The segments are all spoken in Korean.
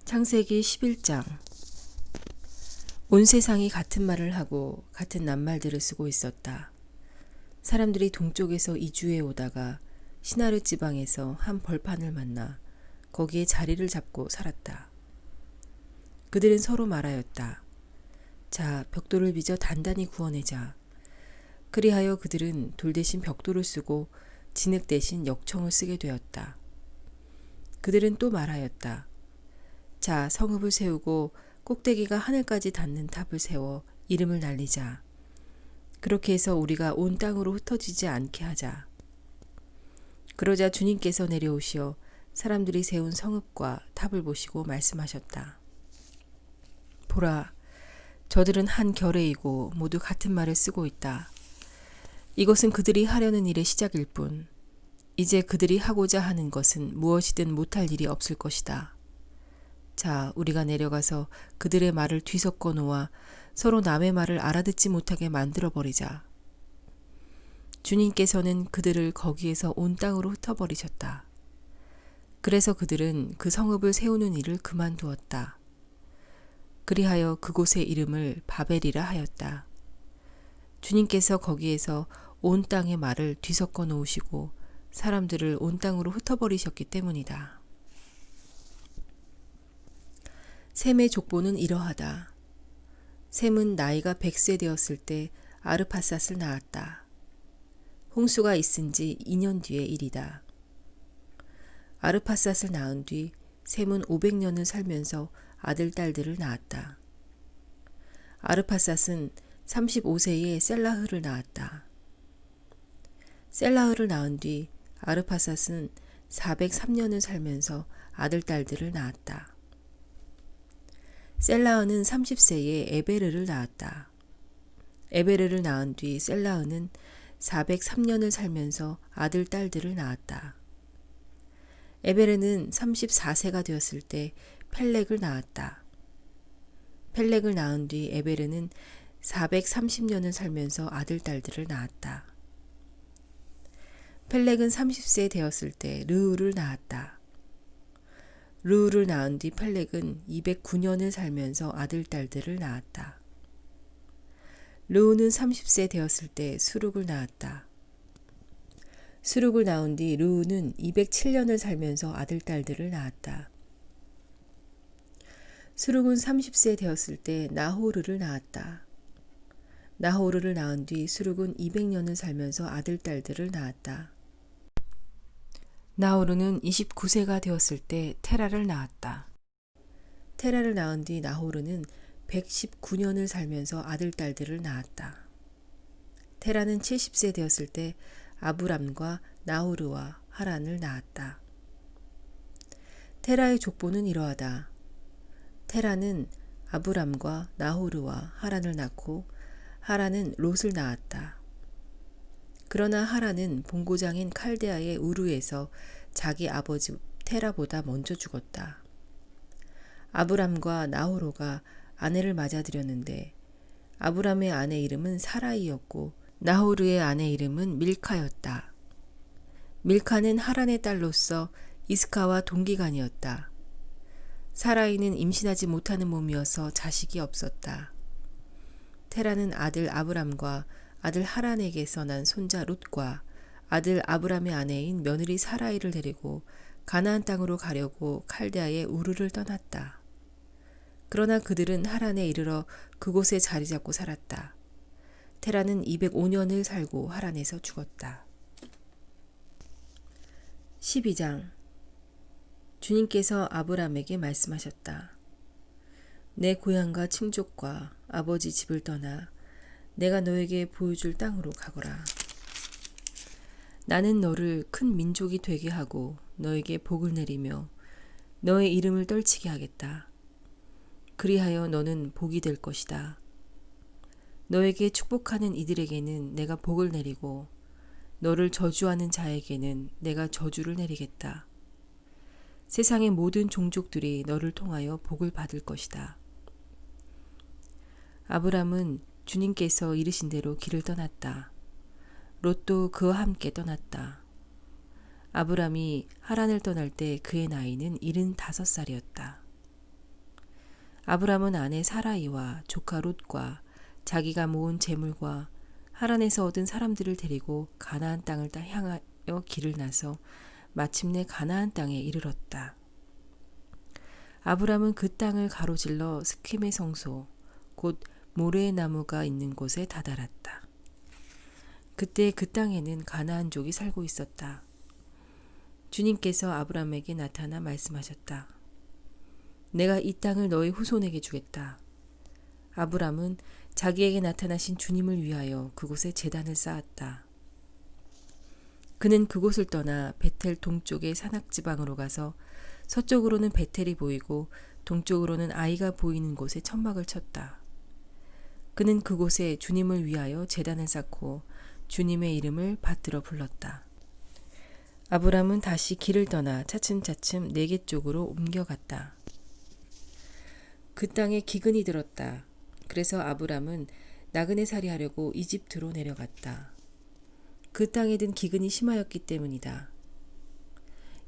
창세기 11장. 온 세상이 같은 말을 하고 같은 낱말들을 쓰고 있었다. 사람들이 동쪽에서 이주해 오다가 시나르 지방에서 한 벌판을 만나 거기에 자리를 잡고 살았다. 그들은 서로 말하였다. 자, 벽돌을 빚어 단단히 구워내자. 그리하여 그들은 돌 대신 벽돌을 쓰고 진흙 대신 역청을 쓰게 되었다. 그들은 또 말하였다. 자, 성읍을 세우고 꼭대기가 하늘까지 닿는 탑을 세워 이름을 날리자. 그렇게 해서 우리가 온 땅으로 흩어지지 않게 하자. 그러자 주님께서 내려오시어 사람들이 세운 성읍과 탑을 보시고 말씀하셨다. 보라, 저들은 한 결의이고 모두 같은 말을 쓰고 있다. 이것은 그들이 하려는 일의 시작일 뿐, 이제 그들이 하고자 하는 것은 무엇이든 못할 일이 없을 것이다. 자, 우리가 내려가서 그들의 말을 뒤섞어 놓아 서로 남의 말을 알아듣지 못하게 만들어버리자. 주님께서는 그들을 거기에서 온 땅으로 흩어버리셨다. 그래서 그들은 그 성읍을 세우는 일을 그만두었다. 그리하여 그곳의 이름을 바벨이라 하였다. 주님께서 거기에서 온 땅의 말을 뒤섞어 놓으시고 사람들을 온 땅으로 흩어버리셨기 때문이다. 셈의 족보는 이러하다. 셈은 나이가 100세 되었을 때 아르파삿을 낳았다. 홍수가 있은 지 2년 뒤의 일이다. 아르파삿을 낳은 뒤 셈은 500년을 살면서 아들, 딸들을 낳았다. 아르파삿은 35세에 셀라흐를 낳았다. 셀라흐를 낳은 뒤 아르파삿은 403년을 살면서 아들, 딸들을 낳았다. 셀라흐는 30세에 에베르를 낳았다. 에베르를 낳은 뒤 셀라흐는 403년을 살면서 아들, 딸들을 낳았다. 에베르는 34세가 되었을 때 펠렉을 낳았다. 펠렉을 낳은 뒤 에베르는 430년을 살면서 아들, 딸들을 낳았다. 펠렉은 30세 되었을 때 르우를 낳았다. 르우를 낳은 뒤 펠렉은 209년을 살면서 아들, 딸들을 낳았다. 르우는 30세 되었을 때 수룩을 낳았다. 수룩을 낳은 뒤 르우는 207년을 살면서 아들, 딸들을 낳았다. 수룩은 30세 되었을 때 나호르를 낳았다. 나호르를 낳은 뒤 수룩은 200년을 살면서 아들, 딸들을 낳았다. 나호르는 29세가 되었을 때 테라를 낳았다. 테라를 낳은 뒤 나호르는 119년을 살면서 아들, 딸들을 낳았다. 테라는 70세 되었을 때 아브람과 나호르와 하란을 낳았다. 테라의 족보는 이러하다. 테라는 아브람과 나호르와 하란을 낳고 하란은 롯을 낳았다. 그러나 하란은 본고장인 칼데아의 우르에서 자기 아버지 테라보다 먼저 죽었다. 아브람과 나호로가 아내를 맞아들였는데 아브람의 아내 이름은 사라이였고 나호르의 아내 이름은 밀카였다. 밀카는 하란의 딸로서 이스카와 동기간이었다. 사라이는 임신하지 못하는 몸이어서 자식이 없었다. 테라는 아들 아브람과 아들 하란에게서 난 손자 롯과 아들 아브람의 아내인 며느리 사라이를 데리고 가나안 땅으로 가려고 칼데아의 우르를 떠났다. 그러나 그들은 하란에 이르러 그곳에 자리 잡고 살았다. 테라는 205년을 살고 하란에서 죽었다. 12장. 주님께서 아브람에게 말씀하셨다. 내 고향과 친족과 아버지 집을 떠나 내가 너에게 보여줄 땅으로 가거라. 나는 너를 큰 민족이 되게 하고 너에게 복을 내리며 너의 이름을 떨치게 하겠다. 그리하여 너는 복이 될 것이다. 너에게 축복하는 이들에게는 내가 복을 내리고 너를 저주하는 자에게는 내가 저주를 내리겠다. 세상의 모든 종족들이 너를 통하여 복을 받을 것이다. 아브람은 주님께서 이르신 대로 길을 떠났다. 롯도 그와 함께 떠났다. 아브람이 하란을 떠날 때 그의 나이는 75살이었다. 아브람은 아내 사라이와 조카 롯과 자기가 모은 재물과 하란에서 얻은 사람들을 데리고 가나안 땅을 향하여 길을 나서 마침내 가나안 땅에 이르렀다. 아브람은 그 땅을 가로질러 스켐의 성소 곧 모레의 나무가 있는 곳에 다다랐다. 그때 그 땅에는 가나안족이 살고 있었다. 주님께서 아브람에게 나타나 말씀하셨다. 내가 이 땅을 너의 후손에게 주겠다. 아브람은 자기에게 나타나신 주님을 위하여 그곳에 제단을 쌓았다. 그는 그곳을 떠나 베텔 동쪽의 산악지방으로 가서 서쪽으로는 베텔이 보이고 동쪽으로는 아이가 보이는 곳에 천막을 쳤다. 그는 그곳에 주님을 위하여 제단을 쌓고 주님의 이름을 받들어 불렀다. 아브람은 다시 길을 떠나 차츰차츰 네귝 쪽으로 옮겨갔다. 그 땅에 기근이 들었다. 그래서 아브람은 나그네살이 하려고 이집트로 내려갔다. 그 땅에 든 기근이 심하였기 때문이다.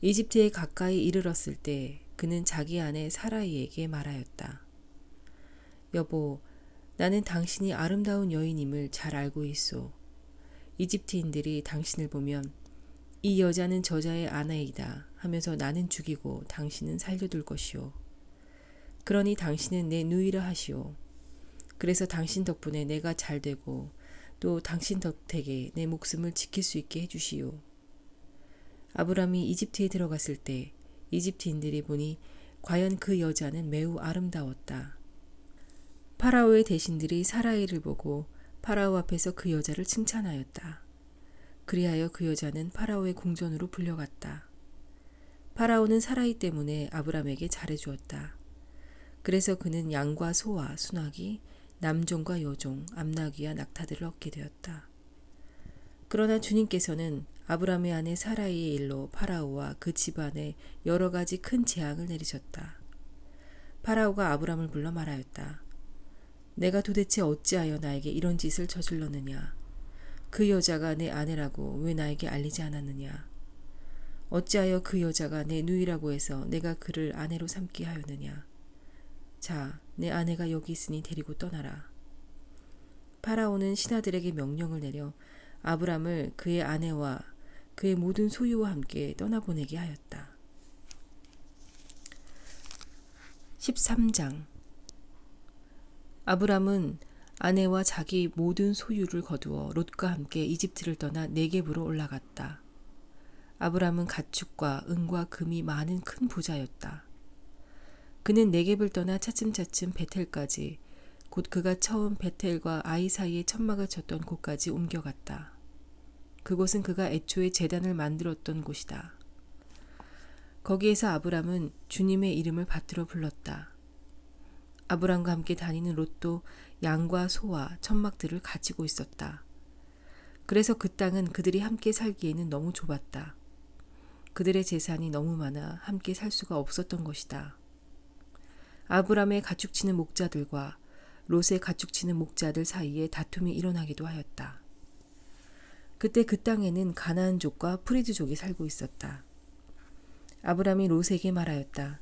이집트에 가까이 이르렀을 때 그는 자기 아내 사라이에게 말하였다. 여보, 나는 당신이 아름다운 여인임을 잘 알고 있소. 이집트인들이 당신을 보면 이 여자는 저자의 아내이다 하면서 나는 죽이고 당신은 살려둘 것이오. 그러니 당신은 내 누이라 하시오. 그래서 당신 덕분에 내가 잘 되고 또 당신 덕택에 내 목숨을 지킬 수 있게 해주시오. 아브람이 이집트에 들어갔을 때 이집트인들이 보니 과연 그 여자는 매우 아름다웠다. 파라오의 대신들이 사라이를 보고 파라오 앞에서 그 여자를 칭찬하였다. 그리하여 그 여자는 파라오의 궁전으로 불려갔다. 파라오는 사라이 때문에 아브람에게 잘해주었다. 그래서 그는 양과 소와 순하기, 남종과 여종, 암나귀와 낙타들을 얻게 되었다. 그러나 주님께서는 아브람의 아내 사라이의 일로 파라오와 그 집안에 여러 가지 큰 재앙을 내리셨다. 파라오가 아브람을 불러 말하였다. 내가 도대체 어찌하여 나에게 이런 짓을 저질렀느냐? 그 여자가 내 아내라고 왜 나에게 알리지 않았느냐? 어찌하여 그 여자가 내 누이라고 해서 내가 그를 아내로 삼게 하였느냐? 자, 내 아내가 여기 있으니 데리고 떠나라. 파라오는 신하들에게 명령을 내려 아브람을 그의 아내와 그의 모든 소유와 함께 떠나보내게 하였다. 13장. 아브람은 아내와 자기 모든 소유를 거두어 롯과 함께 이집트를 떠나 네겝으로 올라갔다. 아브람은 가축과 은과 금이 많은 큰 부자였다. 그는 네겝을 떠나 차츰차츰 베텔까지 곧 그가 처음 베텔과 아이 사이에 천막을 쳤던 곳까지 옮겨갔다. 그곳은 그가 애초에 제단을 만들었던 곳이다. 거기에서 아브람은 주님의 이름을 받들어 불렀다. 아브람과 함께 다니는 롯도 양과 소와 천막들을 가지고 있었다. 그래서 그 땅은 그들이 함께 살기에는 너무 좁았다. 그들의 재산이 너무 많아 함께 살 수가 없었던 것이다. 아브람의 가축치는 목자들과 롯의 가축치는 목자들 사이에 다툼이 일어나기도 하였다. 그때 그 땅에는 가나안족과 프리즈족이 살고 있었다. 아브람이 롯에게 말하였다.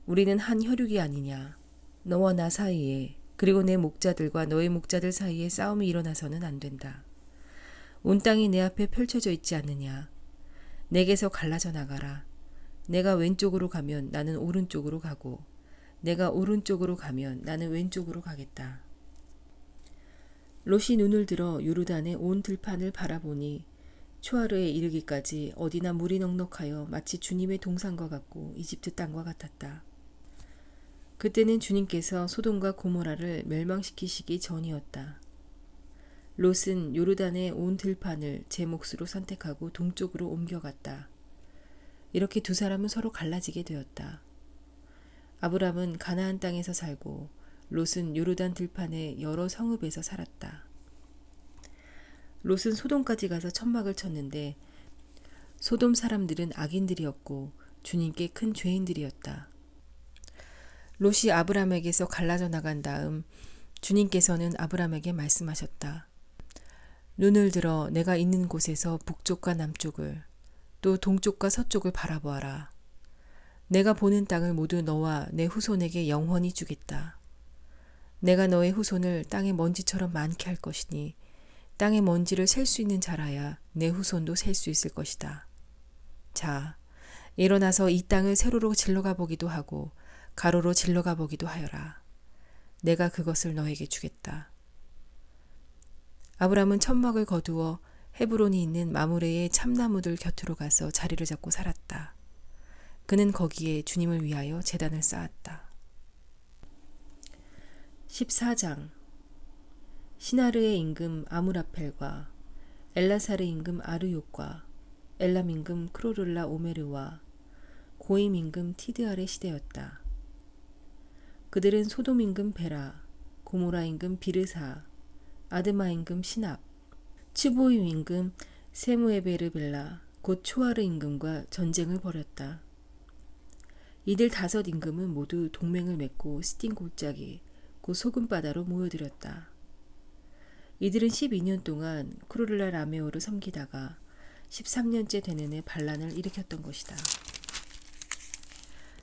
우리는 한 혈육이 아니냐. 너와 나 사이에 그리고 내 목자들과 너의 목자들 사이에 싸움이 일어나서는 안 된다. 온 땅이 내 앞에 펼쳐져 있지 않느냐. 내게서 갈라져 나가라. 내가 왼쪽으로 가면 나는 오른쪽으로 가고 내가 오른쪽으로 가면 나는 왼쪽으로 가겠다. 롯이 눈을 들어 요르단의 온 들판을 바라보니 초하루에 이르기까지 어디나 물이 넉넉하여 마치 주님의 동산과 같고 이집트 땅과 같았다. 그때는 주님께서 소돔과 고모라를 멸망시키시기 전이었다. 롯은 요르단의 온 들판을 제 몫으로 선택하고 동쪽으로 옮겨갔다. 이렇게 두 사람은 서로 갈라지게 되었다. 아브람은 가나안 땅에서 살고 롯은 요르단 들판의 여러 성읍에서 살았다. 롯은 소돔까지 가서 천막을 쳤는데 소돔 사람들은 악인들이었고 주님께 큰 죄인들이었다. 롯이 아브람에게서 갈라져 나간 다음 주님께서는 아브람에게 말씀하셨다. 눈을 들어 내가 있는 곳에서 북쪽과 남쪽을 또 동쪽과 서쪽을 바라보아라. 내가 보는 땅을 모두 너와 내 후손에게 영원히 주겠다. 내가 너의 후손을 땅의 먼지처럼 많게 할 것이니 땅의 먼지를 셀 수 있는 자라야 내 후손도 셀 수 있을 것이다. 자, 일어나서 이 땅을 세로로 질러가 보기도 하고 가로로 질러가 보기도 하여라. 내가 그것을 너에게 주겠다. 아브람은 천막을 거두어 헤브론이 있는 마므레의 참나무들 곁으로 가서 자리를 잡고 살았다. 그는 거기에 주님을 위하여 제단을 쌓았다. 14장 시나르의 임금 아므라펠과 엘라사르 임금 아르욕과 엘람 임금 크로를라 오메르와 고임 임금 티드알의 시대였다. 그들은 소돔 임금 베라, 고모라 임금 비르사, 아드마 임금 시납, 츠보임 임금 세무에베르벨라 곧 초아르 임금과 전쟁을 벌였다. 이들 5 임금은 모두 동맹을 맺고 스틴 골짜기 곧 소금바다로 모여들었다. 이들은 12년 동안 크루를라 라메오를 섬기다가 13년째 되는 해 반란을 일으켰던 것이다.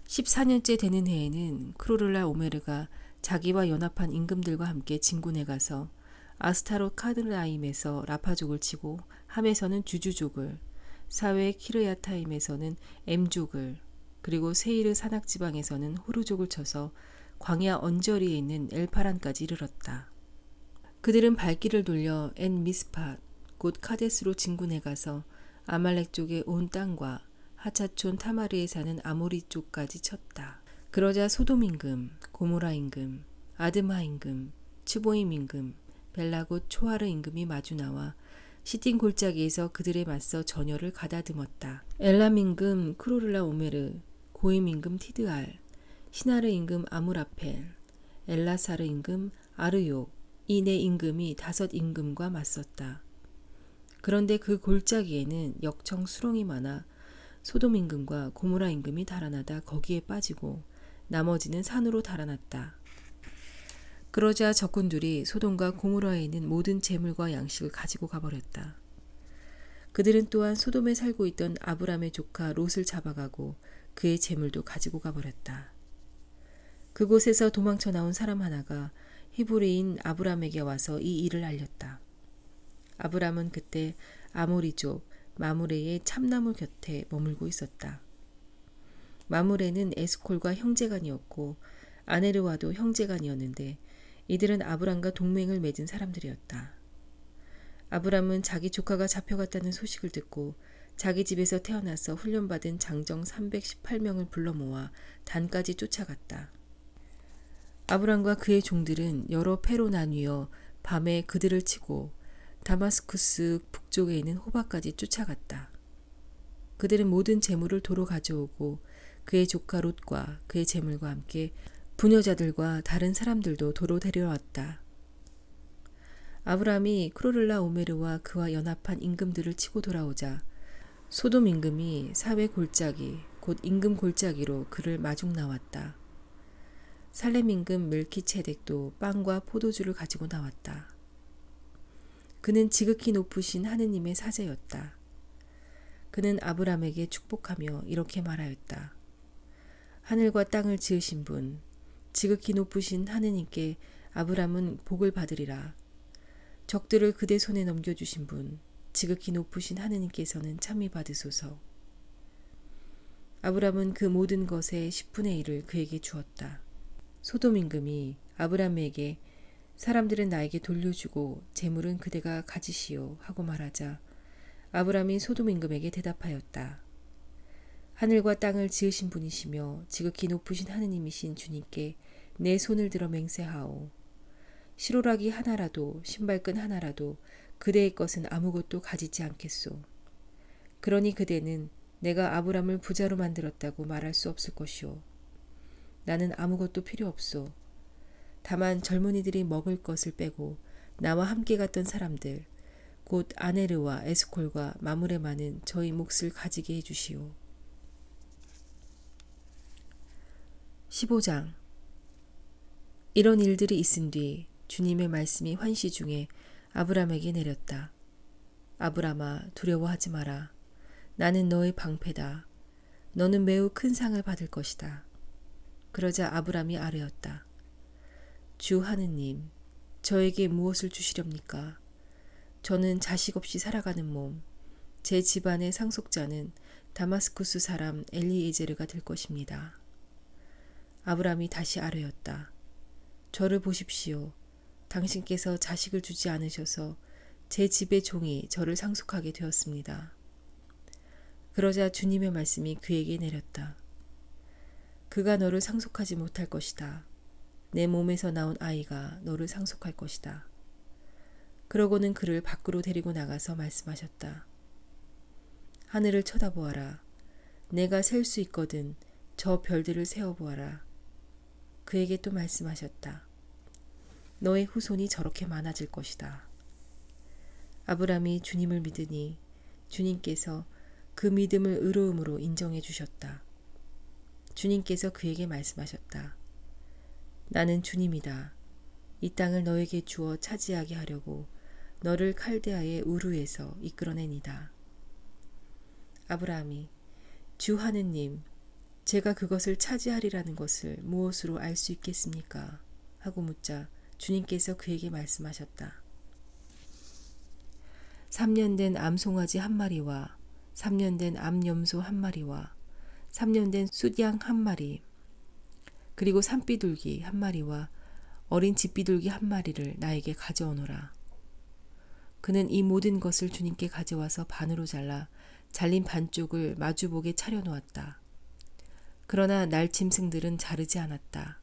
14년째 되는 해에는 크루를라 오메르가 자기와 연합한 임금들과 함께 진군해 가서 아스타롯 카드라임에서 라파족을 치고 함에서는 주주족을, 사회 키르야타임에서는 엠족을, 그리고 세이르 산악지방에서는 호르족을 쳐서 광야 언저리에 있는 엘파란까지 이르렀다. 그들은 발길을 돌려 엔 미스팟 곧 카데스로 진군해 가서 아말렉 쪽의 온 땅과 하차촌 타마르에 사는 아모리 쪽까지 쳤다. 그러자 소돔 임금, 고모라 임금, 아드마 임금, 츠보임 임금, 벨라곳 초아르 임금이 마주 나와 시틴 골짜기에서 그들에 맞서 전열을 가다듬었다. 엘람 임금 크로를라 오메르, 고임 임금 티드알, 시나르 임금 아므라펠, 엘라사르 임금 아르욕, 이 네 임금이 5 임금과 맞섰다. 그런데 그 골짜기에는 역청 수렁이 많아 소돔 임금과 고모라 임금이 달아나다 거기에 빠지고 나머지는 산으로 달아났다. 그러자 적군들이 소돔과 고모라에 있는 모든 재물과 양식을 가지고 가버렸다. 그들은 또한 소돔에 살고 있던 아브람의 조카 롯을 잡아가고 그의 재물도 가지고 가버렸다. 그곳에서 도망쳐 나온 사람 하나가 히브리인 아브람에게 와서 이 일을 알렸다. 아브람은 그때 아모리족 마므레의 참나무 곁에 머물고 있었다. 마므레는 에스콜과 형제간이었고 아네르와도 형제간이었는데 이들은 아브람과 동맹을 맺은 사람들이었다. 아브람은 자기 조카가 잡혀갔다는 소식을 듣고 자기 집에서 태어나서 훈련받은 장정 318명을 불러 모아 단까지 쫓아갔다. 아브람과 그의 종들은 여러 패로 나뉘어 밤에 그들을 치고 다마스쿠스 북쪽에 있는 호바까지 쫓아갔다. 그들은 모든 재물을 도로 가져오고 그의 조카 롯과 그의 재물과 함께 부녀자들과 다른 사람들도 도로 데려왔다. 아브람이 크로를라 오메르와 그와 연합한 임금들을 치고 돌아오자 소돔 임금이 사회 골짜기 곧 임금 골짜기로 그를 마중 나왔다. 살렘 임금 멜키체덱도 빵과 포도주를 가지고 나왔다. 그는 지극히 높으신 하느님의 사제였다. 그는 아브람에게 축복하며 이렇게 말하였다. 하늘과 땅을 지으신 분, 지극히 높으신 하느님께 아브람은 복을 받으리라. 적들을 그대 손에 넘겨주신 분, 지극히 높으신 하느님께서는 찬미 받으소서. 아브람은 그 모든 것의 10분의 1을 그에게 주었다. 소돔 임금이 아브람에게 사람들은 나에게 돌려주고 재물은 그대가 가지시오 하고 말하자 아브람이 소돔 임금에게 대답하였다. 하늘과 땅을 지으신 분이시며 지극히 높으신 하느님이신 주님께 내 손을 들어 맹세하오. 시로라기 하나라도 신발끈 하나라도 그대의 것은 아무것도 가지지 않겠소. 그러니 그대는 내가 아브람을 부자로 만들었다고 말할 수 없을 것이오. 나는 아무것도 필요 없소. 다만 젊은이들이 먹을 것을 빼고 나와 함께 갔던 사람들 곧 아네르와 에스콜과 마므레만은 저희 몫을 가지게 해주시오. 15장 이런 일들이 있은 뒤 주님의 말씀이 환시 중에 아브람에게 내렸다. 아브람아 두려워하지 마라. 나는 너의 방패다. 너는 매우 큰 상을 받을 것이다. 그러자 아브람이 아뢰었다. 주 하느님, 저에게 무엇을 주시렵니까? 저는 자식 없이 살아가는 몸, 제 집안의 상속자는 다마스쿠스 사람 엘리에제르가 될 것입니다. 아브람이 다시 아뢰었다. 저를 보십시오. 당신께서 자식을 주지 않으셔서 제 집의 종이 저를 상속하게 되었습니다. 그러자 주님의 말씀이 그에게 내렸다. 그가 너를 상속하지 못할 것이다. 내 몸에서 나온 아이가 너를 상속할 것이다. 그러고는 그를 밖으로 데리고 나가서 말씀하셨다. 하늘을 쳐다보아라. 내가 셀 수 있거든 저 별들을 세어보아라. 그에게 또 말씀하셨다. 너의 후손이 저렇게 많아질 것이다. 아브람이 주님을 믿으니 주님께서 그 믿음을 의로움으로 인정해 주셨다. 주님께서 그에게 말씀하셨다. 나는 주님이다. 이 땅을 너에게 주어 차지하게 하려고 너를 칼데아의 우르에서 이끌어내니다. 아브라함이 주 하느님, 제가 그것을 차지하리라는 것을 무엇으로 알 수 있겠습니까? 하고 묻자 주님께서 그에게 말씀하셨다. 3년 된 암송아지 한 마리와 3년 된 암염소 한 마리와 3년 된 숫양 한 마리, 그리고 산비둘기 한 마리와 어린 집비둘기 한 마리를 나에게 가져오너라. 그는 이 모든 것을 주님께 가져와서 반으로 잘라 잘린 반쪽을 마주복에 차려놓았다. 그러나 날 짐승들은 자르지 않았다.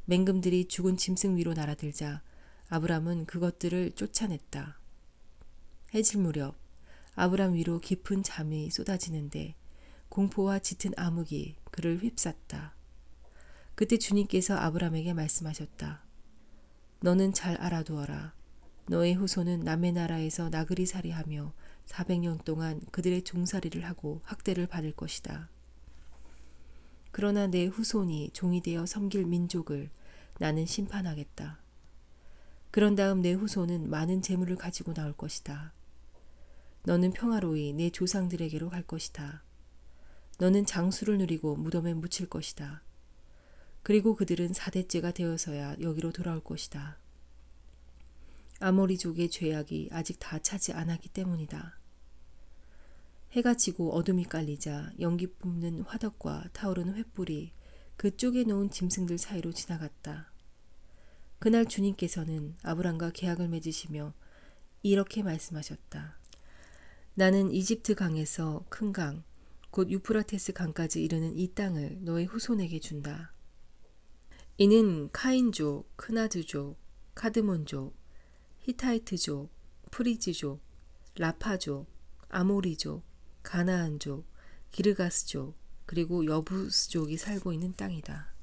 맹금들이 죽은 짐승 위로 날아들자 아브람은 그것들을 쫓아냈다. 해질 무렵 아브람 위로 깊은 잠이 쏟아지는데 공포와 짙은 암흑이 그를 휩쌌다. 그때 주님께서 아브람에게 말씀하셨다. 너는 잘 알아두어라. 너의 후손은 남의 나라에서 나그리살이하며 400년 동안 그들의 종살이를 하고 학대를 받을 것이다. 그러나 내 후손이 종이 되어 섬길 민족을 나는 심판하겠다. 그런 다음 내 후손은 많은 재물을 가지고 나올 것이다. 너는 평화로이 내 조상들에게로 갈 것이다. 너는 장수를 누리고 무덤에 묻힐 것이다. 그리고 그들은 4대째가 되어서야 여기로 돌아올 것이다. 아모리족의 죄악이 아직 다 차지 않았기 때문이다. 해가 지고 어둠이 깔리자 연기 뿜는 화덕과 타오르는 횃불이 그 쪼개 놓은 짐승들 사이로 지나갔다. 그날 주님께서는 아브람과 계약을 맺으시며 이렇게 말씀하셨다. 나는 이집트 강에서 큰 강, 곧 유프라테스 강까지 이르는 이 땅을 너의 후손에게 준다. 이는 카인족, 크나드족, 카드몬족, 히타이트족, 프리지족, 라파족, 아모리족, 가나안족, 기르가스족, 그리고 여부스족이 살고 있는 땅이다.